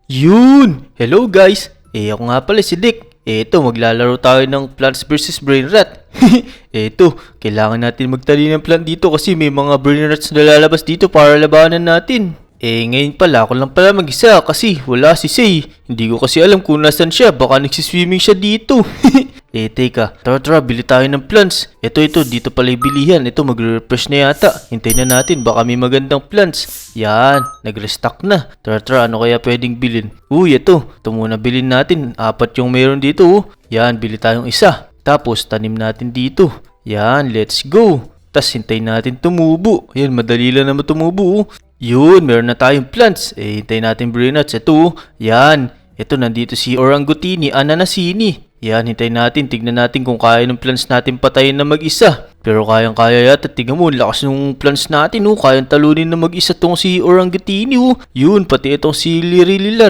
Yun! Hello guys! Ako nga pala si Dick. Eto, maglalaro tayo ng Plants vs Brain Rot. Eto, kailangan natin magtali ng plant dito kasi may mga brain rats na lalabas dito para labanan natin. Ngayon pala, ako lang pala mag-isa kasi wala si Say. Hindi ko kasi alam kung nasan siya, baka nagsiswimming siya dito. Teka, tara, bili tayo ng plants. Ito, dito pala ibilihan. Ito, magre-refresh na yata. Hintayin na natin, baka may magandang plants. Yan, nag-restock na. Tara, ano kaya pwedeng bilhin? Uy, ito muna bilhin natin. 4 yung meron dito. Yan, bili tayong isa. Tapos, tanim natin dito. Yan, let's go. Tapos, hintayin natin tumubo. Yan, madali lang naman tumubo. Yun, meron na tayong plants. Hintayin natin brain nuts. Ito, yan. Ito, nandito si Orangutini, Ananasini. Yan, hintayin natin. Tignan natin kung kaya ng plants natin patayin na mag-isa. Pero kayang-kaya yata. Tignan mo, lakas ng plants natin. Kayang talunin na mag-isa tong si Orangutini. Yun, pati itong si Lirilila.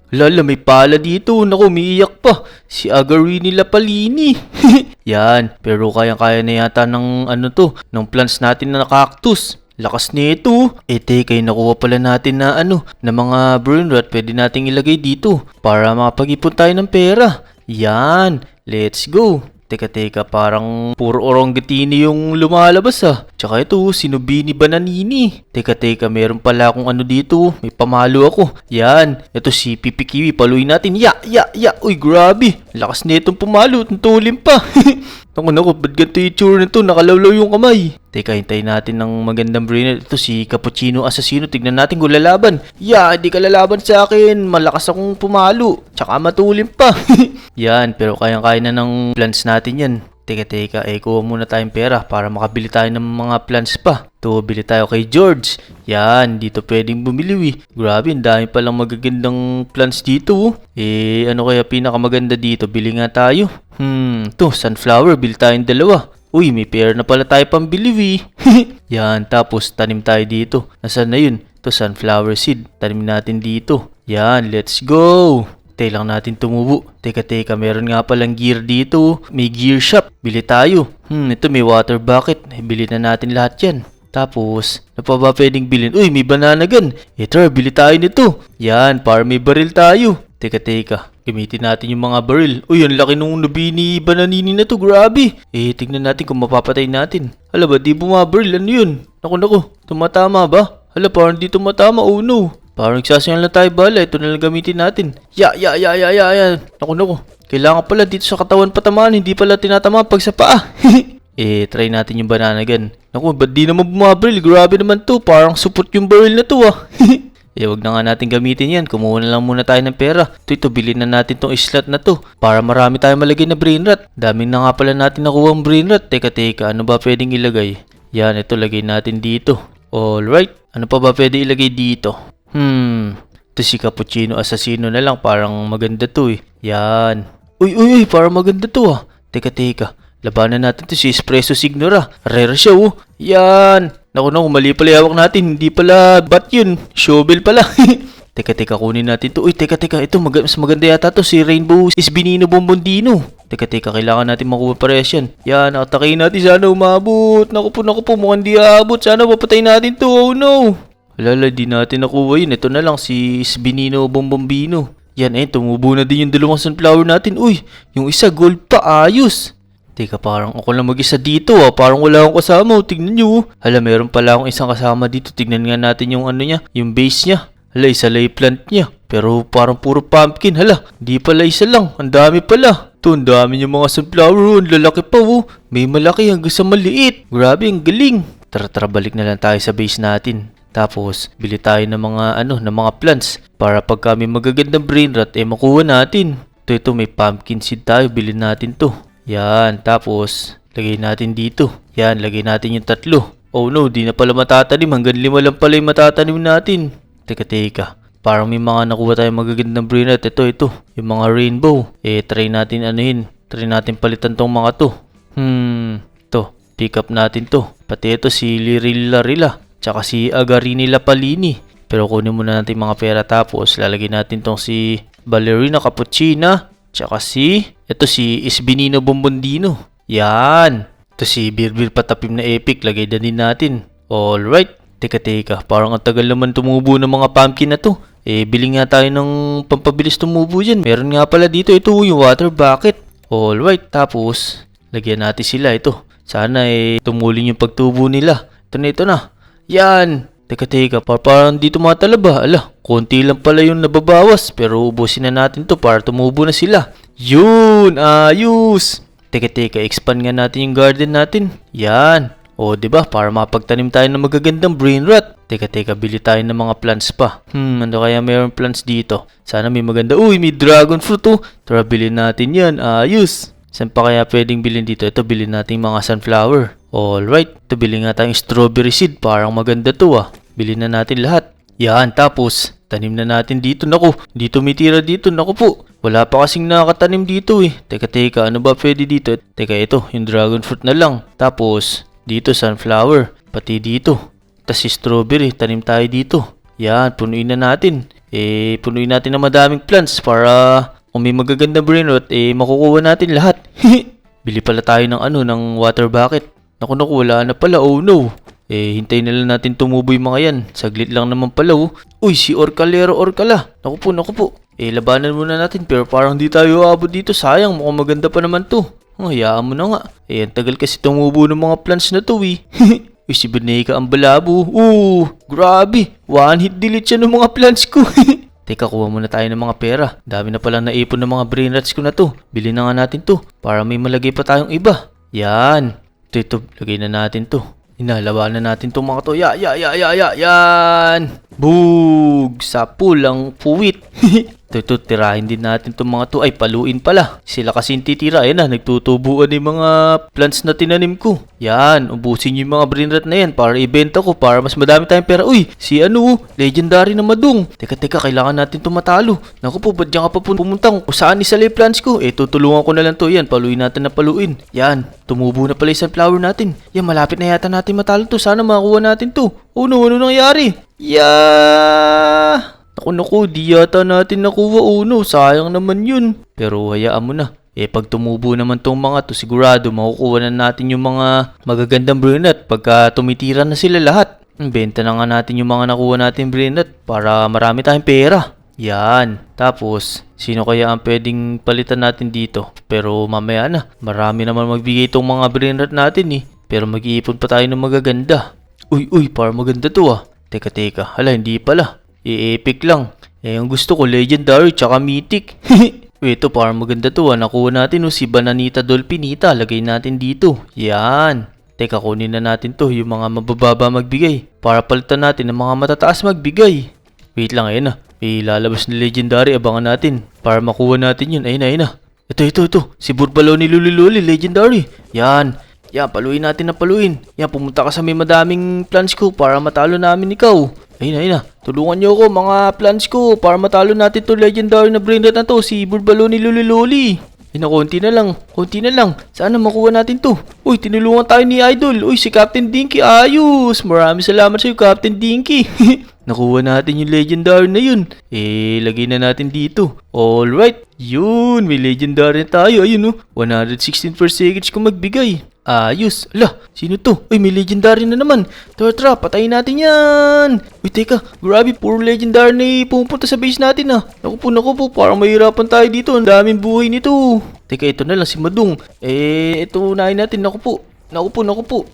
Lala, may pala dito. Naku, umiiyak pa. Si Agarini Lapalini. Yan, pero kayang-kaya na yata ng ng plants natin na cactus. Lakas nito. Teka, nakuha pala natin na na mga brain rot. Pwede nating ilagay dito para makapag-ipon tayo ng pera. Yan, let's go. Teka, parang puro Orangutini yung lumalabas Tsaka ito, Sinubini Bananini. Teka, meron pala akong dito. May pamalo ako. Yan, ito si Pipikiwi. Paluin natin. Ya. Uy, grabe. Lakas nitong pumalo. Tulim pa. Naku, ba't ganito yung tsura nito? Nakalawlaw yung kamay. Teka, hintayin natin ng magandang brainer. Ito si Cappuccino Assassino. Tignan natin kung lalaban. Hindi ka lalaban sa akin. Malakas akong pumalo. Tsaka matulim pa. Yan, pero kayang-kaya na ng plants natin yan. Teka, kuha muna tayong pera para makabili tayo ng mga plants pa. Bili tayo kay George. Yan, dito pwedeng bumili. Grabe, ang dami palang magagandang plants dito. Ano kaya pinakamaganda dito? Bili nga tayo. Sunflower, bili tayong 2. Uy, may pera na pala tayo pambili. Yan, tapos tanim tayo dito. Nasaan na yun? Ito, sunflower seed. Tanim natin dito. Yan, let's go! Hintay lang natin tumubo. Teka, meron nga palang gear dito. May gear shop. Bili tayo. Ito may water bucket. Bili na natin lahat yan. Tapos, ano pa ba pwedeng bilhin? Uy, may banana gun. Tara, bili tayo nito. Yan, para may baril tayo. Teka. Gamitin natin yung mga baril. Uy, ang laki nung Nubini Bananini na to. Grabe. Tignan natin kung mapapatay natin. Hala ba, di bumabaril. Ano yun? Naku. Tumatama ba? Hala, parang di tumatama. Oh no. Parang nagsasayang lang tayo bala. Ito na lang gamitin natin. Ya. Naku. Kailangan pala dito sa katawan patamaan. Hindi pala tinatama pag sa paa. Try natin yung banana gun. Naku, ba't di naman bumabaril? Grabe naman to. Parang support yung baril na to wag na nga natin gamitin yan. Kumuha na lang muna tayo ng pera. Ito, bilhin na natin tong slot na to. Para marami tayo malagay na brain rot. Daming na nga pala natin nakuha ang brain rot. Teka, ano ba pwedeng ilagay? Yan, ito lagay natin dito. Alright. Ano pa ba pwede ilagay dito? Ito si Cappuccino Assassino na lang. Parang maganda to Yan. Uy, parang maganda to Teka. Labanan natin to si Espresso Signora. Rare siya Yan. Naku, mali pala hawak natin. Hindi pala bat yun. Shovel pala. Teka, kunin natin to. Uy, teka. Ito, mas maganda yata to. Si Rainbow Isbinino Bombondino. Teka, kailangan natin makuha pares yan. Yan, nakatakin natin. Sana umabot. Naku po, mukhang di aabot. Sana papatay natin to. Oh no. Alala, di natin nakuha yun. Ito na lang, si Isbinino Bombombino. Yan, tumubo na din yung 2 sunflower natin. Uy, yung isa gold pa. Ayos. Teka, parang ako lang mag-isa dito Parang wala akong kasama Tignan nyo Hala, meron pala akong isang kasama dito. Tignan nga natin yung niya, yung base niya. Hala, isa lang yung plant niya. Pero parang puro pumpkin. Hala, di pala isa lang. Ang dami pala. Ang dami yung mga sunflower. Ang lalaki pa May malaki hanggang sa maliit. Grabe, ang galing. Tara, balik na lang tayo sa base natin. Tapos, bili tayo ng mga ng mga plants. Para pag kami magagandang brain rot, makuha natin. Ito, may pumpkin seed tayo. Bilhin natin to. Yan, tapos, lagay natin dito. Yan, lagay natin yung 3. Oh no, di na pala matatanim. Hanggang 5 lang pala yung matatanim natin. Teka. Parang may mga nakuha tayong magagandang brain rot. Ito. Yung mga rainbow. Try natin Try natin palitan tong mga to. Ito, pick up natin to. Pati ito si Lirilila. Tsaka si Agarini Lapalini. Pero kunin muna natin mga pera. Tapos, lalagay natin tong si Ballerina Cappuccina. Tsaka ito si Isbinino Bombondino. Yan. Ito si Birbir Patapim na Epic. Lagay na din natin. Alright. Teka. Parang ang tagal naman tumubo ng mga pumpkin na to. Bili nga tayo ng pampabilis tumubo dyan. Meron nga pala dito, ito yung water bucket. Alright, tapos, lagyan natin sila ito. Sana tumuling yung pagtubo nila. Ito na. Yan! Teka, parang dito matalaba. Ala, konti lang pala yung nababawas. Pero ubusin na natin to para tumubo na sila. Yun! Ayos! Teka, expand nga natin yung garden natin. Yan! O, diba? Para mapagtanim tayo ng magagandang brain rot. Teka, bili tayo ng mga plants pa. Ano kaya mayroong plants dito? Sana may maganda. Uy, may dragon fruit oh. Tara, bilhin natin yan. Ayos! Saan pa kaya pwedeng bilhin dito? Ito, bilhin natin mga sunflower. Alright, ito bilhin nga tayong strawberry seed. Parang maganda to ah. Bilhin na natin lahat. Yan, tapos, tanim na natin dito. Naku, dito may tira dito. Naku po, wala pa kasing nakatanim dito eh. Teka, ano ba pwede dito? Teka, ito, yung dragon fruit na lang. Tapos, dito sunflower. Pati dito. Tas si strawberry, tanim tayo dito. Yan, punuin na natin. Punuin natin ng madaming plants para kung may magagandang brain rot, makukuha natin lahat. Bili pala tayo ng ng water bucket. Naku, wala na pala. Oh no. Hintayin na lang natin tumubo yung mga yan. Saglit lang naman pala oh. Uy, si Orcalero Orcala. Naku po. Labanan muna natin pero parang di tayo aabot dito. Sayang, mukhang maganda pa naman to. Hayaan mo na nga. Ang tagal kasi tumubo ng mga plants na to eh. Uy, si Beneka ang balabo. Grabe. One hit delete siya ng mga plants ko. Teka, kuha muna tayo ng mga pera. Dami na palang naipon ng mga brain rots ko na to. Bili na nga natin to para may malagay pa tayong iba. Yan. Ito, lagay na natin to. Inalabanan natin itong mga to. Yan! Boog! Sapul ang puwit. Ito, tirahin din natin itong mga to. Ay, paluin pala. Sila kasi titira. Ayan na, nagtutubuan yung mga plants na tinanim ko. Yan, ubusin yung mga brain rot na yan para ibenta ko para mas madami tayong pera. Uy, si legendary na madung. Teka, kailangan natin itong matalo. Naku po, ba't dyan ka pa pumunta kung saan isala yung plants ko? Tutulungan ko na lang to. Yan, paluin natin na paluin. Yan, tumubo na pala yung sunflower natin. Yan, malapit na yata natin matalo to. Sana makakuha natin to. Oh no, ano nangyari? Naku, di yata natin nakuha. Oh no, sayang naman yun. Pero hayaan mo na. Pag tumubo naman tong mga to, sigurado makukuha na natin yung mga magagandang brain rot pagka tumitira na sila lahat. Benta na nga natin yung mga nakuha natin brain rot para marami tayong pera. Yan. Tapos, sino kaya ang pwedeng palitan natin dito? Pero mamaya na. Marami naman magbigay itong mga brain rot natin eh. Pero mag-iipon pa tayo ng magaganda. Uy, parang maganda to ah. Teka. Hala, hindi pala. Epic lang. Yung gusto ko, legendary tsaka mythic. Ito, parang maganda to ah. Nakuha natin si Bananita Dolphinita. Lagay natin dito. Yan. Teka, kunin na natin to. Yung mga mabababa magbigay. Para palitan natin ng mga matataas magbigay. Wait lang, ayun na. Lalabas na legendary. Abangan natin. Para makuha natin yun. Ayun na. Ito. Si Burbalo ni Luli legendary. Yan, paluin natin na paluin. Yan, pumunta ka sa may madaming plans ko para matalo namin ikaw. Ayun na. Tulungan niyo ako mga plans ko para matalo natin to legendary na brain rot na to. Si Burbalo ni Luli. Konti na lang. Sana makuha natin to. Uy, tinulungan tayo ni Idol. Uy, si Captain Dinky. Ayos. Maraming salamat sa'yo, Captain Dinky. Nakuha natin yung legendary na yun. Lagay na natin dito. Alright. Yun, may legendary na tayo. Ayun 116 per seconds kung magbigay. Ayos. Ala, sino to? Uy, may legendary na naman. Tara, patayin natin yan. Uy, teka. Grabe, puro legendary na pumunta sa base natin ah. Naku po, parang mahirapan tayo dito. Ang daming buhay nito. Teka, ito na lang si Madung. Ito unahin natin. Naku po.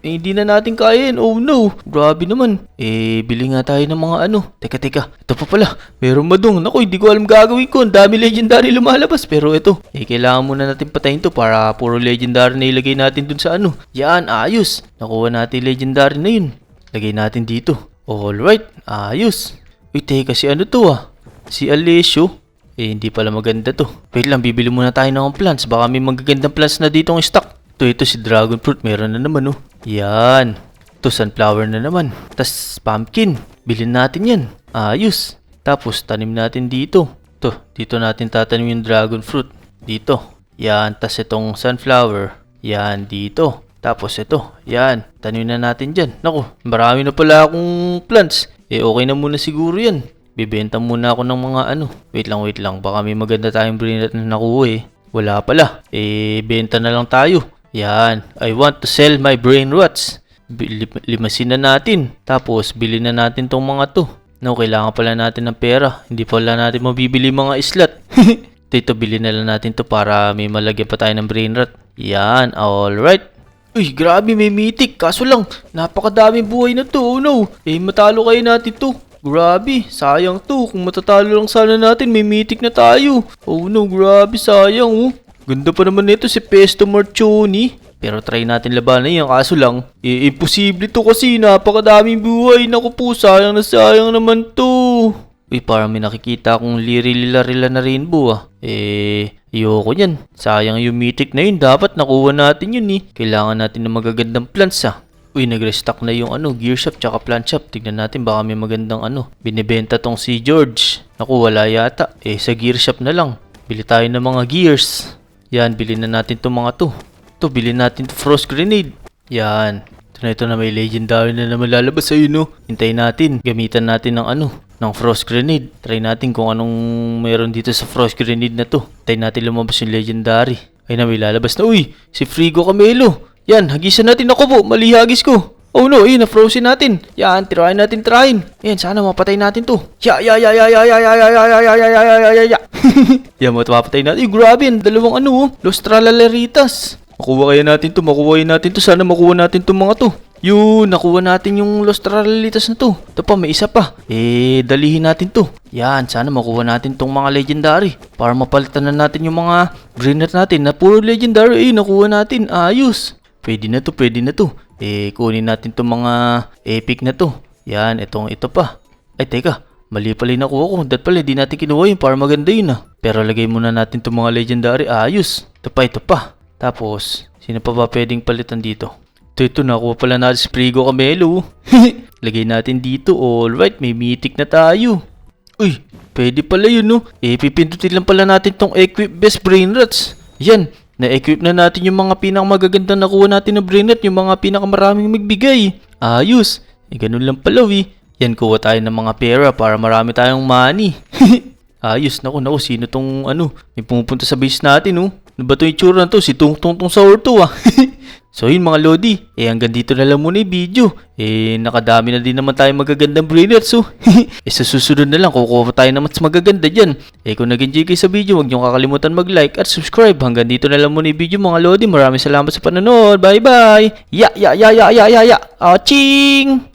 Hindi na natin kaya yan. Oh no. Grabe naman. Bili nga tayo ng mga Teka. Ito pa pala. Meron Madung. Naku, hindi ko alam gagawin ko. Ang dami legendary lumalabas. Pero ito. Kailangan muna natin patayin to para puro legendary na ilagay natin dun sa Yan, ayos. Nakuha natin legendary na yun. Lagay natin dito. Alright. Ayos. Uy, teka, si to ah. Si Alessio. Hindi pala maganda to. Wait lang, bibili muna tayo ng plants. Baka may magagandang plants na dito ang stock. Ito si dragon fruit. Meron na naman Yan. Ito sunflower na naman. Tas pumpkin. Bilhin natin yan. Ayos. Tapos tanim natin dito. Dito natin tatanim yung dragon fruit. Dito. Yan. Tas itong sunflower. Yan dito. Tapos ito. Yan. Tanim na natin dyan. Naku, marami na pala akong plants. Okay na muna siguro yan. Bibenta muna ako ng mga Wait lang. Baka may maganda tayong brain rot na nakuha Wala pala. Benta na lang tayo. Yan. I want to sell my brain rots. Limasin na natin. Tapos, bilhin na natin tong mga to. No, kailangan pala natin ng pera. Hindi pala natin mabibili mga slot. Ito, bilhin na lang natin to para may malagyan pa tayo ng brain rot. Yan, alright. Uy, grabe may mythic. Kaso lang, napakadaming buhay na to. Oh no, matalo kayo natin to. Grabe, sayang to. Kung matatalo lang sana natin, may mythic na tayo. Oh no, grabe, sayang oh. Ganda pa naman nito si Pesto Marchoni. Pero try natin labanan yan. Kaso lang, imposible to kasi napakadaming buhay. Naku po, sayang na sayang naman to. Uy, parang may nakikita akong lirila-rila na rainbow ah. Ayoko yan. Sayang yung mythic na yun. Dapat nakuha natin yun eh. Kailangan natin ng magagandang plants ah. Uy, nag-restock na yung gear shop tsaka plant shop. Tignan natin baka may magandang binibenta tong si George. Naku, wala yata. Sa gear shop na lang. Bili tayo ng mga gears. Yan, bilhin na natin tong mga to. Ito, bilhin natin to frost grenade. Yan. Ito na may legendary na naman lalabas ayun no. Hintayin natin. Gamitan natin ng frost grenade. Try natin kung anong mayroon dito sa frost grenade na to. Hintayin natin lumabas yung legendary. Ayun na, may lalabas na. Uy, si Frigo Camelo. Yan, hagisan natin. Ako po, mali hagis ko. Oh no, na-frozen natin. Yan, tirahin natin. Yan, sana mapatay natin to. Yan, mapatay natin. Grabe, dalawang Los Tralaleritas. Makuha natin to. Sana makuha natin to mga to. Yun, nakuha natin yung Los Tralaleritas na to. Ito pa, may isa pa. Dalihin natin to. Yan, sana makuha natin tong mga legendary. Para mapalitan na natin yung mga brainer natin na puro legendary. Nakuha natin. Ayos. Pwede na to. Kunin natin tong mga epic na to. Yan, ito pa. Ay, teka. Mali pala yung nakuha ko. That pala, di natin kinuha yun para maganda yun ah. Pero lagay muna natin tong mga legendary. Ayos. Ito pa. Tapos, sino pa ba pwedeng palitan dito? Ito, nakuha pala natin si Frigo Camelo. Lagay natin dito. Alright, may mythic na tayo. Uy, pwede pala yun no. Pipindutin lang pala natin tong equip best brain rots. Yan, na-equip na natin yung mga pinakamagagandang nakuha natin na brain rot. Yung mga pinakamaraming magbigay. Ayos. Ganun lang pala Yan, kuha tayo ng mga pera para marami tayong money. Ayos, naku, sino tong may pumupunta sa base natin Ano ba ito yung tsura na to? Si Tungtong Saur to ah. So yun mga Lodi, hanggang dito na lang muna yung video. Nakadami na din naman tayo magagandang brainers sa susunod na lang, kukuha tayo na mas magaganda dyan. Kung nag-enjoy kayo sa video, huwag niyong kakalimutan mag-like at subscribe. Hanggang dito na lang muna yung video mga Lodi. Maraming salamat sa panonood. Bye bye! Ya! Aching!